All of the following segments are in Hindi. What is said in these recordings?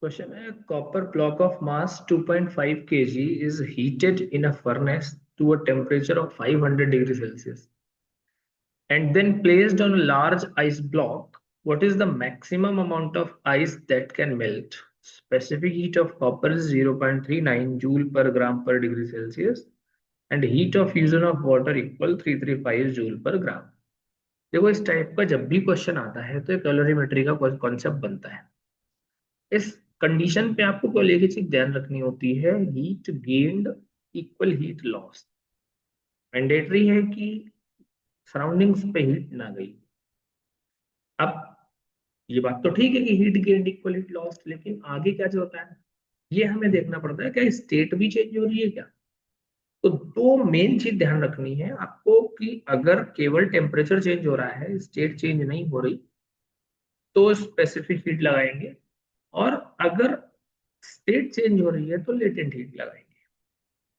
क्वेश्चन है copper block of mass 2.5 kg is heated in a furnace to a temperature of 500 degrees Celsius and then placed on a large ice block. What is the maximum amount of ice that can melt? Specific heat of copper is 0.39 joule per gram per degree Celsius and heat of fusion of water equal 335 joule per gram. देखो इस टाइप का जब भी क्वेश्चन आता है तो एक कैलोरीमेट्री का कॉन्सेप्ट बनता है। इस कंडीशन पे आपको केवल एक ही चीज ध्यान रखनी होती है, heat gained equal heat loss. Mandatory है कि सराउंडिंग्स पे हीट ना गई। अब ये बात तो ठीक है कि heat gained equal heat loss, लेकिन आगे क्या जो होता है ये हमें देखना पड़ता है, क्या स्टेट भी चेंज हो रही है क्या। तो दो मेन चीज ध्यान रखनी है आपको कि अगर केवल टेम्परेचर चेंज हो रहा है, स्टेट चेंज नहीं हो रही, तो स्पेसिफिक हीट लगाएंगे, और अगर स्टेट चेंज हो रही है तो लेटेंट हीट लगाएंगे।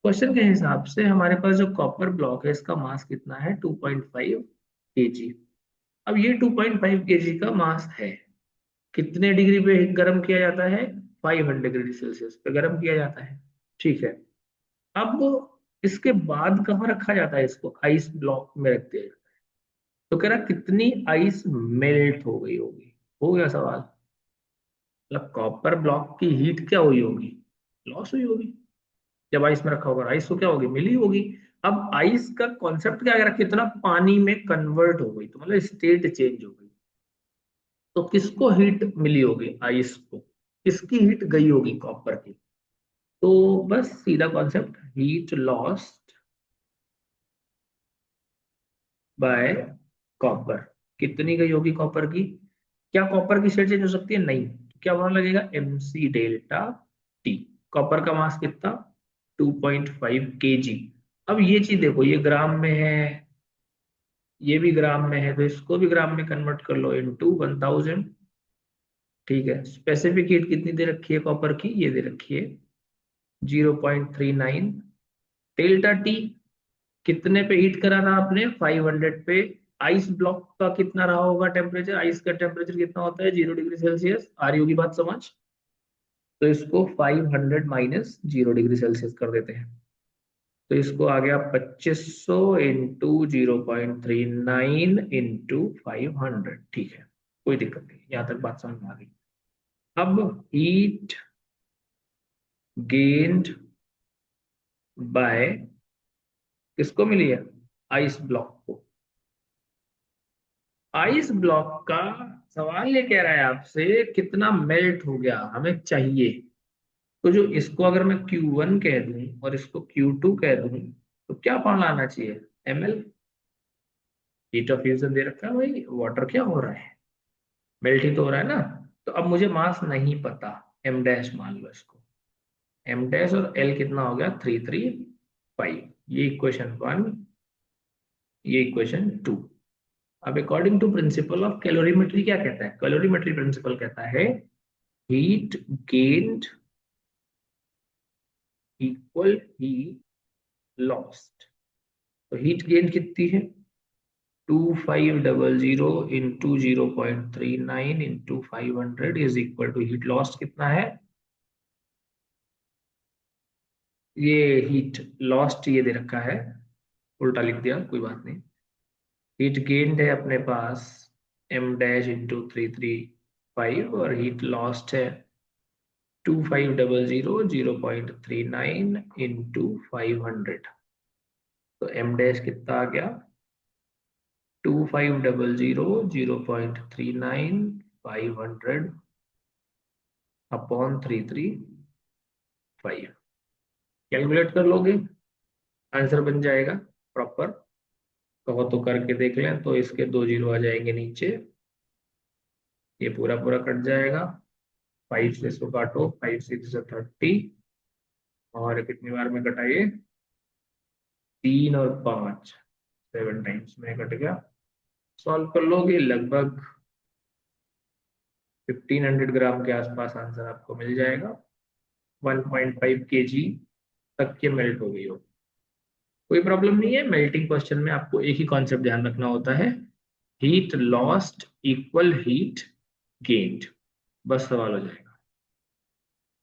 क्वेश्चन के हिसाब से हमारे पास जो कॉपर ब्लॉक है इसका मास कितना है, 2.5 kg। अब ये 2.5 kg का मास है, कितने डिग्री पे गर्म किया जाता है, 500 डिग्री सेल्सियस पे गर्म किया जाता है। ठीक है, अब इसके बाद कहाँ रखा जाता है, इसको आइस ब्लॉक में रख दिया जाता है। तो कह रहा कितनी आइस मेल्ट हो गई होगी, हो गया सवाल। मतलब कॉपर ब्लॉक की हीट क्या हुई होगी, लॉस हुई होगी। जब आइस में रखा होगा आइस तो क्या होगी, मिली होगी। अब आइस का कॉन्सेप्ट क्या करा, कितना पानी में कन्वर्ट हो गई, तो मतलब स्टेट चेंज हो गई। तो किसको हीट मिली होगी, आइस को। किसकी हीट गई होगी, कॉपर की। तो बस सीधा concept, heat lost by copper. कितनी गई होगी कॉपर की। क्या कॉपर की स्टेट चेंज हो सकती है, नहीं। तो क्या होना लगेगा, mc डेल्टा टी। कॉपर का मास कितना, 2.5 kg। अब ये चीज देखो, ये ग्राम में है, ये भी ग्राम में है, तो इसको भी ग्राम में कन्वर्ट कर लो इनटू 1000। ठीक है, स्पेसिफिक हीट कितनी दे रखी है कॉपर की, ये दे रखी है 0.39। डेल्टा टी कितने पे हीट करा था आपने, 500 पे। आइस ब्लॉक का कितना रहा होगा टेम्परेचर, आइस का टेम्परेचर कितना होता है, 0 डिग्री सेल्सियस। आ रही होगी बात समझ। तो इसको 500 माइनस 0 डिग्री सेल्सियस कर देते हैं, तो इसको आ गया 2500 इंटू 0.39 इंटू 500। ठीक है, कोई दिक्कत नहीं, यहां तक बात समझ में आ गई। अब हीट गेन्ड बाय किसको मिली है, आइस ब्लॉक को। आइस ब्लॉक का सवाल ये कह रहा है आपसे कितना मेल्ट हो गया हमें चाहिए। तो जो इसको अगर मैं Q1 कह दूं और इसको Q2 कह दूं, तो क्या फॉर्मूला आना चाहिए, ml। हीट ऑफ फ्यूजन दे रखा है भाई, वाटर क्या हो रहा है, मेल्ट ही तो हो रहा है ना। तो अब मुझे मास नहीं पता, m डैश मान लो इसको, m डैश और l कितना हो गया, 335। ये इक्वेशन 1, ये इक्वेशन 2। अब according to principle of calorimetry क्या कहता है, कैलोरीमेट्री प्रिंसिपल कहता है heat gained equal heat lost. तो हीट गेन कितनी है, 2500 into 0.39 into 500 is equal to heat lost कितना है, ये हीट लॉस्ट ये दे रखा है, उल्टा लिख दिया, कोई बात नहीं। हीट गेन्ड है अपने पास m डैश इंटू 335 और हीट लॉस्ट है 2500 0.39 इंटू 500। तो m डैश कितना आ गया, 2500 0.39 500 अपॉन 335। कैलकुलेट कर लोगे, आंसर बन जाएगा प्रॉपर। कहो तो करके देख लें, तो इसके दो जीरो आ जाएंगे नीचे, ये पूरा पूरा कट जाएगा। 5 से इसको काटो, 5 6 30, और कितनी बार में कटा ये, 3 और 5, 7 टाइम्स में कट गया। सॉल्व कर लोगे लगभग 1500 ग्राम के आसपास आंसर आपको मिल जाएगा। 1.5 kg तक के मेल्ट हो गई हो, कोई प्रॉब्लम नहीं है। मेल्टिंग क्वेश्चन में आपको एक ही कॉन्सेप्ट ध्यान रखना होता है, heat lost equal heat gained, बस सवाल हो जाएगा।